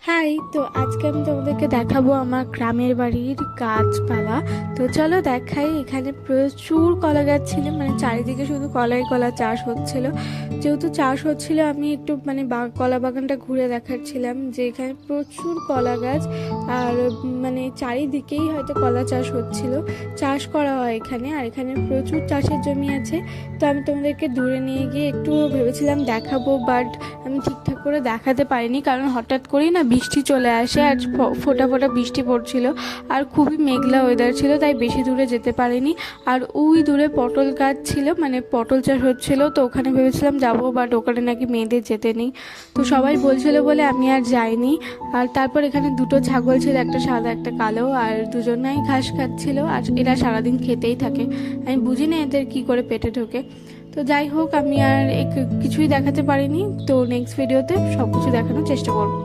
High, তো আজকে আমি তোমাদেরকে দেখাবো আমার গ্রামের বাড়ির গাছপালা। তো চলো দেখাই। এখানে প্রচুর কলা গাছ ছিল, মানে চারিদিকে শুধু কলাই কলা চাষ হচ্ছিল। যেহেতু চাষ হচ্ছিল আমি একটু মানে কলা বাগানটা ঘুরে দেখাচ্ছিলাম যে এখানে প্রচুর কলা গাছ। আর মানে চারিদিকেই হয়তো কলা চাষ হচ্ছিল, চাষ করা হয় এখানে। আর এখানে প্রচুর চাষের জমি আছে। তো আমি তোমাদেরকে দূরে নিয়ে গিয়ে একটু ভেবেছিলাম দেখাবো, বাট আমি ঠিকঠাক করে দেখাতে পারিনি, কারণ হঠাৎ করেই না বৃষ্টি চলে আসে আর ফোঁটা ফোঁটা বৃষ্টি পড়ছিল আর খুবই মেঘলা ওয়েদার ছিল, তাই বেশি দূরে যেতে পারিনি। আর ওই দূরে পটল গাছ ছিল, মানে পটল চাষ হচ্ছিল, তো ওখানে ভেবেছিলাম যাবো, বাট ওখানে নাকি মেয়েদের যেতে নেই। তো সবাই বলছিল বলে আমি আর যাইনি। আর তারপর এখানে দুটো ছাগল ছিল, একটা সাদা একটা কালো, আর দুজনাই ঘাস খাচ্ছিল। আর এরা সারাদিন খেতেই থাকে, আমি বুঝি না এদের কী করে পেটে ঢোকে। তো যাই হোক, আমি আর কিছুই দেখাতে পারিনি। তো নেক্সট ভিডিওতে সব কিছু দেখানোর চেষ্টা করবো।